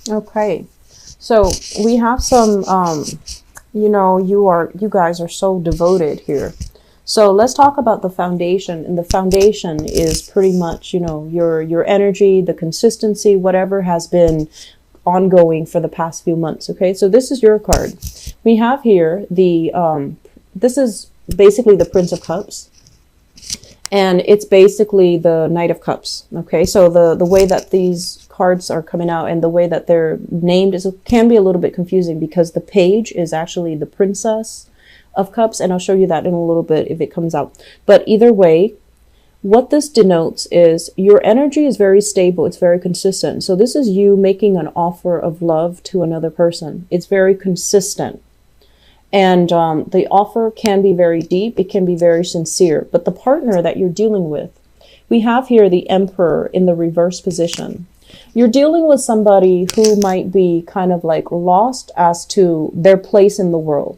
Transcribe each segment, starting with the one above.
Okay. So we have some, you guys are so devoted here. So let's talk about the foundation. And the foundation is pretty much, your energy, the consistency, whatever has been ongoing for the past few months. Okay. So this is your card. We have here this is basically the Prince of Cups. And it's basically the Knight of Cups. Okay, so the way that these cards are coming out and the way that they're named can be a little bit confusing because the page is actually the Princess of Cups, and I'll show you that in a little bit if it comes out. But either way, what this denotes is your energy is very stable, it's very consistent. So this is you making an offer of love to another person. It's very consistent. And the offer can be very deep. It can be very sincere. But the partner that you're dealing with, we have here the Emperor in the reverse position. You're dealing with somebody who might be kind of like lost as to their place in the world.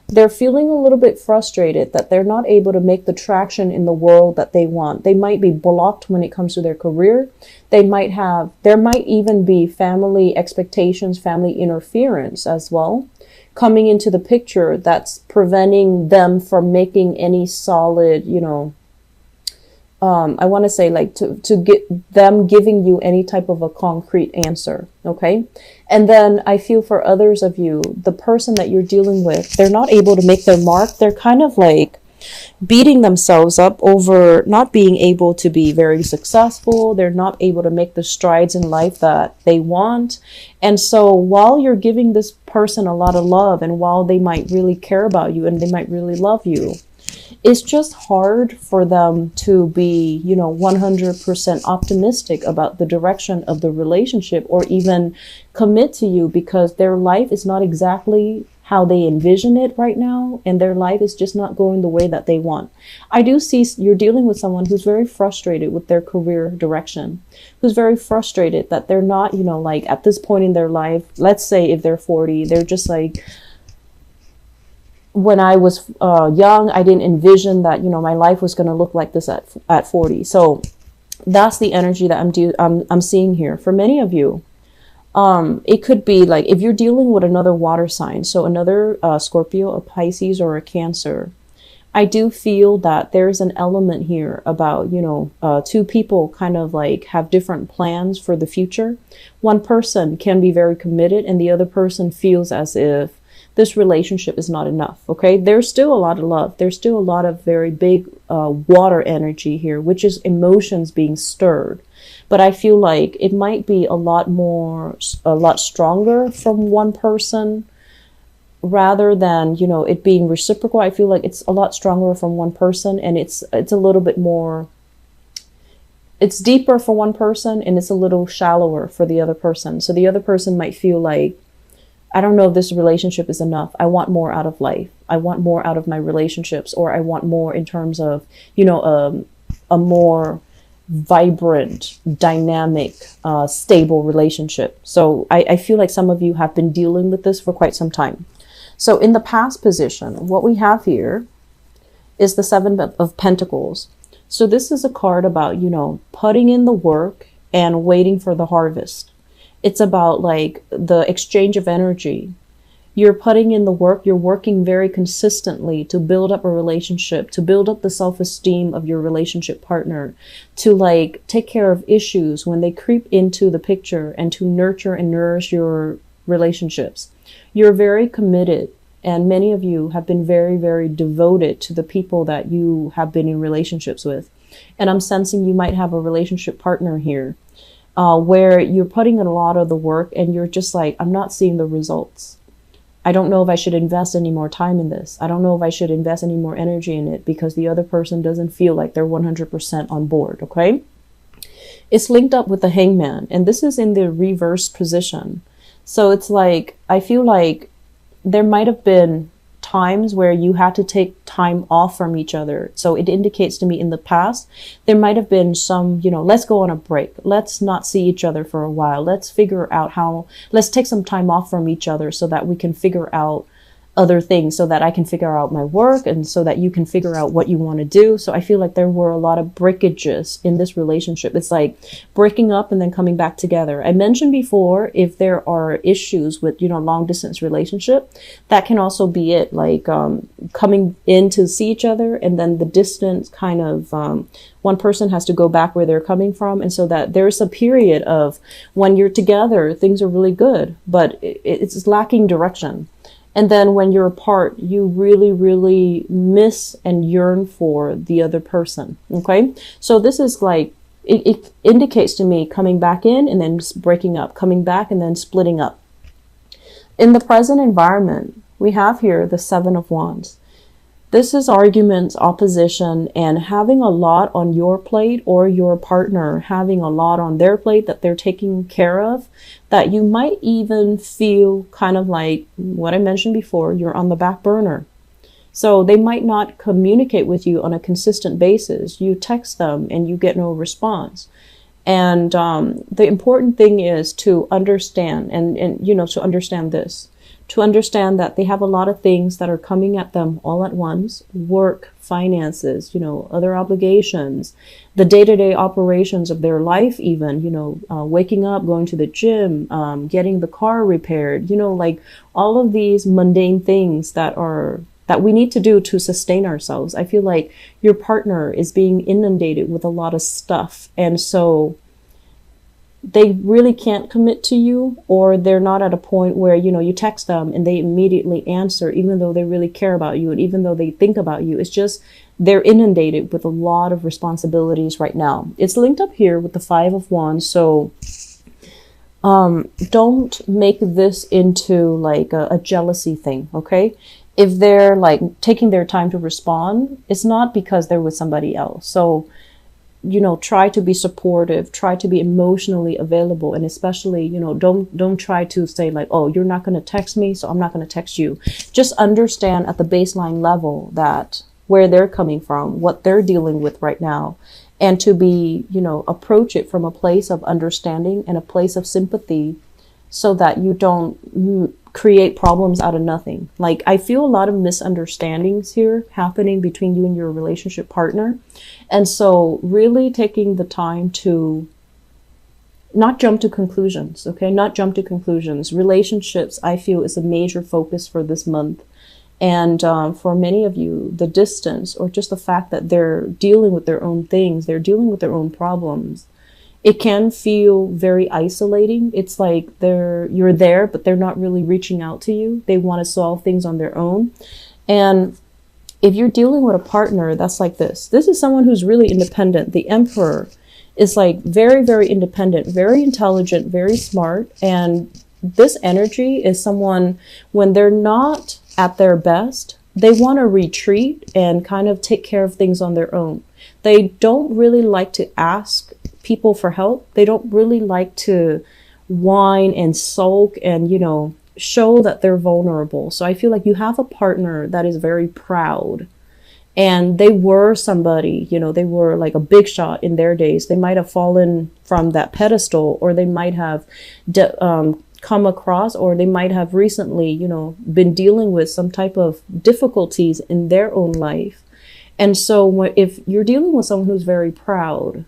They're feeling a little bit frustrated that they're not able to make the traction in the world that they want. They might be blocked when it comes to their career. There might even be family expectations, family interference as well, coming into the picture that's preventing them from making any solid, I want to say like to get them giving you any type of a concrete answer. Okay. And then I feel for others of you, the person that you're dealing with, they're not able to make their mark. They're kind of like beating themselves up over not being able to be very successful. They're not able to make the strides in life that they want. And so while you're giving this person a lot of love and while they might really care about you and they might really love you, it's just hard for them to be, 100% optimistic about the direction of the relationship or even commit to you because their life is not exactly how they envision it right now, and their life is just not going the way that they want. I do see you're dealing with someone who's very frustrated with their career direction, who's very frustrated that they're not, like at this point in their life, let's say if they're 40, they're just like, when I was young, I didn't envision that, my life was going to look like this at 40. So that's the energy that I'm seeing here. For many of you, it could be like if you're dealing with another water sign, so another Scorpio, a Pisces, or a Cancer, I do feel that there's an element here about, two people kind of like have different plans for the future. One person can be very committed and the other person feels as if this relationship is not enough. Okay. There's still a lot of love. There's still a lot of very big water energy here, which is emotions being stirred. But I feel like it might be a lot stronger from one person rather than, it being reciprocal. I feel like it's a lot stronger from one person and it's a little bit more, it's deeper for one person and it's a little shallower for the other person. So the other person might feel like, I don't know if this relationship is enough. I want more out of life. I want more out of my relationships, or I want more in terms of, a more vibrant, dynamic, stable relationship. So I feel like some of you have been dealing with this for quite some time. So in the past position, what we have here is the Seven of Pentacles. So this is a card about, putting in the work and waiting for the harvest. It's about like the exchange of energy. You're putting in the work. You're working very consistently to build up a relationship, to build up the self-esteem of your relationship partner, to like take care of issues when they creep into the picture and to nurture and nourish your relationships. You're very committed. And many of you have been very, very devoted to the people that you have been in relationships with. And I'm sensing you might have a relationship partner here. Where you're putting in a lot of the work and you're just like, I'm not seeing the results. I don't know if I should invest any more time in this. I don't know if I should invest any more energy in it because the other person doesn't feel like they're 100% on board. Okay. It's linked up with the Hangman, and this is in the reverse position. So it's like, I feel like there might have been times where you had to take time off from each other. So it indicates to me in the past, there might have been some, let's go on a break. Let's not see each other for a while. Let's figure out let's take some time off from each other so that we can figure out other things so that I can figure out my work and so that you can figure out what you want to do. So I feel like there were a lot of breakages in this relationship. It's like breaking up and then coming back together. I mentioned before, if there are issues with, long distance relationship, that can also be it, like coming in to see each other and then the distance kind of, one person has to go back where they're coming from. And so that there's a period of when you're together, things are really good, but it's lacking direction. And then when you're apart, you really, really miss and yearn for the other person. Okay. So this is like, it indicates to me coming back in and then breaking up, coming back and then splitting up. In the present environment, we have here the Seven of Wands. This is arguments, opposition, and having a lot on your plate, or your partner having a lot on their plate that they're taking care of, that you might even feel kind of like what I mentioned before, you're on the back burner. So they might not communicate with you on a consistent basis. You text them and you get no response. And the important thing is to understand to understand this. To understand that they have a lot of things that are coming at them all at once: work, finances, other obligations, the day-to-day operations of their life, even, waking up, going to the gym, getting the car repaired, like all of these mundane things that we need to do to sustain ourselves. I feel like your partner is being inundated with a lot of stuff. And so they really can't commit to you, or they're not at a point where, you text them and they immediately answer, even though they really care about you and even though they think about you. It's just they're inundated with a lot of responsibilities right now. It's linked up here with the Five of Wands. So don't make this into like a jealousy thing, okay? If they're like taking their time to respond, it's not because they're with somebody else. So try to be supportive, try to be emotionally available. And especially, don't try to say like, oh, you're not going to text me, so I'm not going to text you. Just understand at the baseline level that where they're coming from, what they're dealing with right now, and to be, approach it from a place of understanding and a place of sympathy, so that you don't create problems out of nothing. Like, I feel a lot of misunderstandings here happening between you and your relationship partner. And so really taking the time to not jump to conclusions, okay? Not jump to conclusions. Relationships, I feel, is a major focus for this month. And for many of you, the distance, or just the fact that they're dealing with their own things, they're dealing with their own problems, it can feel very isolating. It's like you're there, but they're not really reaching out to you. They want to solve things on their own. And if you're dealing with a partner that's like this is someone who's really independent. The Emperor is like very, very independent, very intelligent, very smart. And this energy is someone, when they're not at their best, they want to retreat and kind of take care of things on their own. They don't really like to ask people for help. They don't really like to whine and sulk and, show that they're vulnerable. So I feel like you have a partner that is very proud, and they were somebody, they were like a big shot in their days. They might have fallen from that pedestal, or they might have come across, or they might have recently, been dealing with some type of difficulties in their own life. And so if you're dealing with someone who's very proud,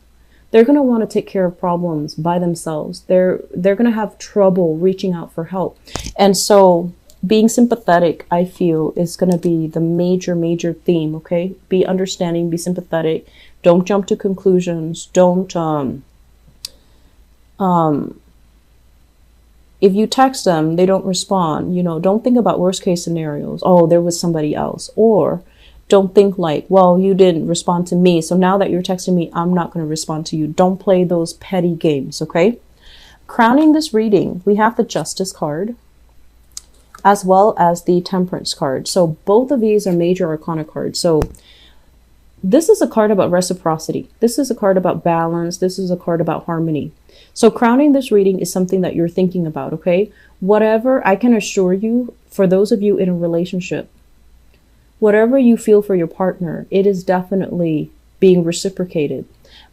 they're going to want to take care of problems by themselves. They're going to have trouble reaching out for help. And so being sympathetic, I feel, is going to be the major, major theme. Okay. Be understanding, be sympathetic. Don't jump to conclusions. Don't, if you text them, they don't respond, don't think about worst case scenarios. Oh, there was somebody else. Or don't think like, well, you didn't respond to me, so now that you're texting me, I'm not going to respond to you. Don't play those petty games, okay? Crowning this reading, we have the Justice card as well as the Temperance card. So both of these are major arcana cards. So this is a card about reciprocity. This is a card about balance. This is a card about harmony. So crowning this reading is something that you're thinking about, okay? Whatever, I can assure you, for those of you in a relationship, whatever you feel for your partner, it is definitely being reciprocated.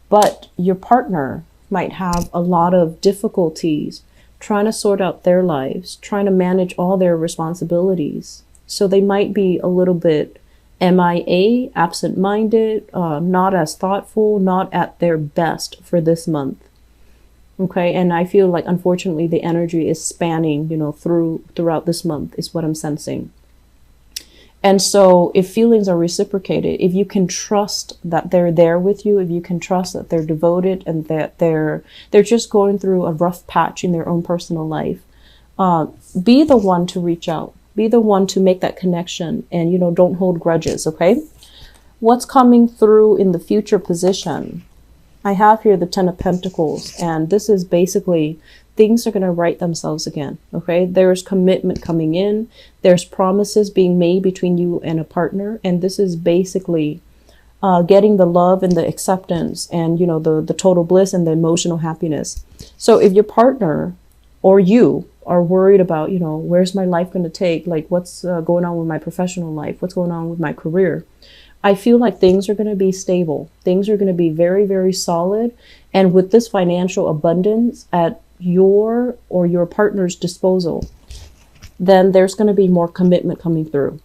But your partner might have a lot of difficulties trying to sort out their lives, trying to manage all their responsibilities. So they might be a little bit MIA, absent-minded, not as thoughtful, not at their best for this month. Okay, and I feel like, unfortunately, the energy is spanning, throughout this month is what I'm sensing. And so if feelings are reciprocated, if you can trust that they're there with you, if you can trust that they're devoted and that they're just going through a rough patch in their own personal life, be the one to reach out. Be the one to make that connection, and, don't hold grudges, okay? What's coming through in the future position? I have here the 10 of Pentacles, and this is basically things are going to right themselves again, okay? There's commitment coming in. There's promises being made between you and a partner, and this is basically getting the love and the acceptance and, the total bliss and the emotional happiness. So if your partner or you are worried about, where's my life going to take? Like, what's going on with my professional life? What's going on with my career? I feel like things are going to be stable. Things are going to be very, very solid. And with this financial abundance at your or your partner's disposal, then there's going to be more commitment coming through.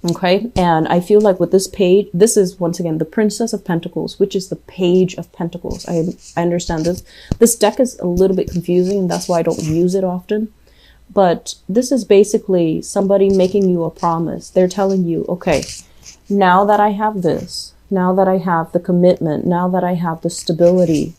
Okay. And I feel like with this page, this is once again the Princess of Pentacles, which is the Page of Pentacles. I understand this. This deck is a little bit confusing, and that's why I don't use it often. But this is basically somebody making you a promise. They're telling you, okay, now that I have this, now that I have the commitment, now that I have the stability,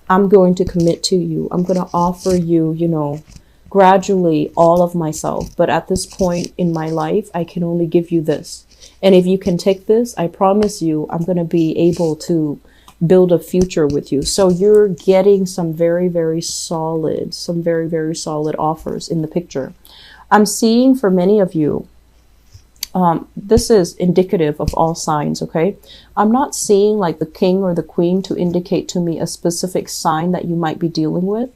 I'm going to commit to you. I'm going to offer you, gradually all of myself. But at this point in my life, I can only give you this. And if you can take this, I promise you, I'm going to be able to build a future with you. So you're getting some very, very solid offers in the picture. I'm seeing for many of you, this is indicative of all signs, okay? I'm not seeing like the king or the queen to indicate to me a specific sign that you might be dealing with.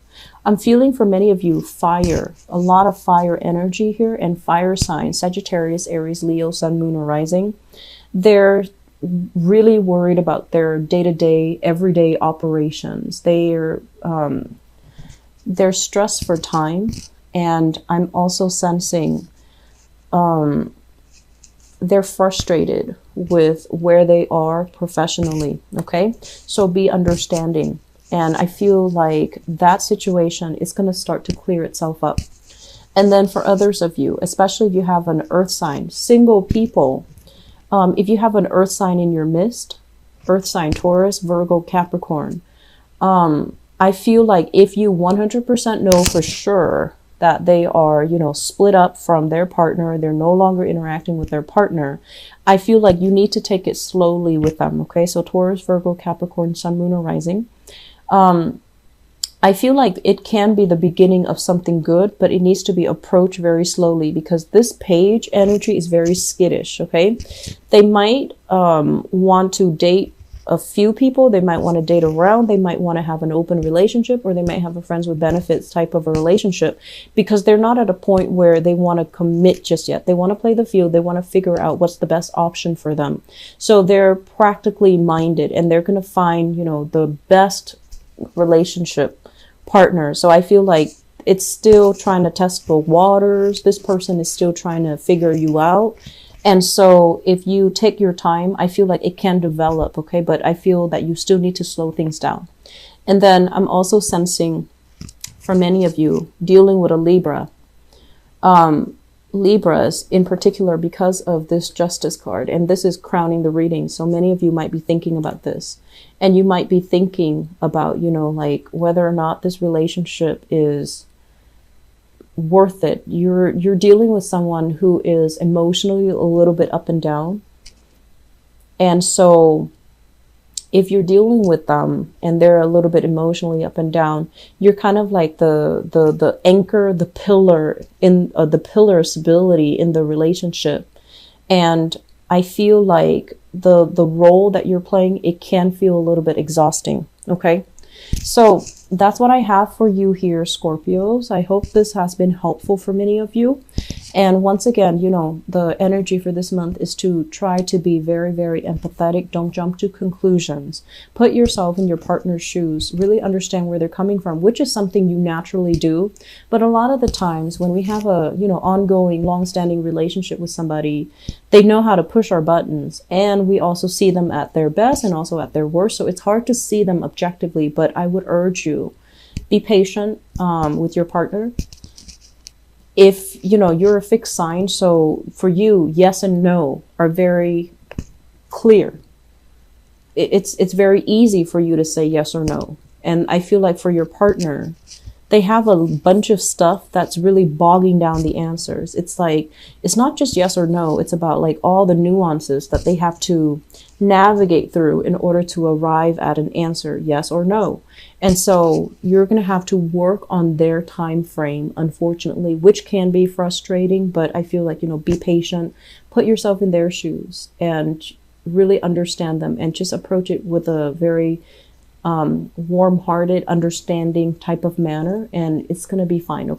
I'm feeling for many of you fire, a lot of fire energy here, and fire signs, Sagittarius, Aries, Leo, Sun, Moon, or Rising. They're really worried about their day-to-day, everyday operations. They're stressed for time, and I'm also sensing they're frustrated with where they are professionally, okay? So be understanding. And I feel like that situation is going to start to clear itself up. And then for others of you, especially if you have an earth sign, single people, if you have an earth sign in your midst, earth sign, Taurus, Virgo, Capricorn, I feel like if you 100% know for sure that they are, split up from their partner, they're no longer interacting with their partner, I feel like you need to take it slowly with them, okay? So Taurus, Virgo, Capricorn, Sun, Moon, or Rising. I feel like it can be the beginning of something good, but it needs to be approached very slowly because this page energy is very skittish, okay? They might want to date a few people. They might want to date around. They might want to have an open relationship, or they might have a friends with benefits type of a relationship because they're not at a point where they want to commit just yet. They want to play the field. They want to figure out what's the best option for them. So they're practically minded, and they're going to find, the best relationship partner. So I feel like it's still trying to test the waters. This person is still trying to figure you out. And so if you take your time, I feel like it can develop, okay? But I feel that you still need to slow things down. And then I'm also sensing for many of you dealing with a Libra. Libras in particular, because of this Justice card, and this is crowning the reading. So many of you might be thinking about this, and you might be thinking about, like whether or not this relationship is worth it. You're dealing with someone who is emotionally a little bit up and down. And so if you're dealing with them and they're a little bit emotionally up and down, you're kind of like the anchor, the pillar in the pillar of stability in the relationship. And I feel like the role that you're playing, it can feel a little bit exhausting. Okay. So that's what I have for you here, Scorpios. I hope this has been helpful for many of you. And once again, you know, the energy for this month is to try to be very, very empathetic. Don't jump to conclusions. Put yourself in your partner's shoes. Really understand where they're coming from, which is something you naturally do. But a lot of the times when we have a, you know, ongoing, long-standing relationship with somebody, they know how to push our buttons. And we also see them at their best and also at their worst. So it's hard to see them objectively. But I would urge you, be patient with your partner. If, you know, you're a fixed sign, so for you, yes and no are very clear. It's very easy for you to say yes or no. And I feel like for your partner, they have a bunch of stuff that's really bogging down the answers. It's like, it's not just yes or no. It's about like all the nuances that they have to navigate through in order to arrive at an answer, yes or no. And so you're going to have to work on their time frame, unfortunately, which can be frustrating. But I feel like, you know, be patient, put yourself in their shoes and really understand them, and just approach it with a very warm-hearted, understanding type of manner, and it's going to be fine. Okay?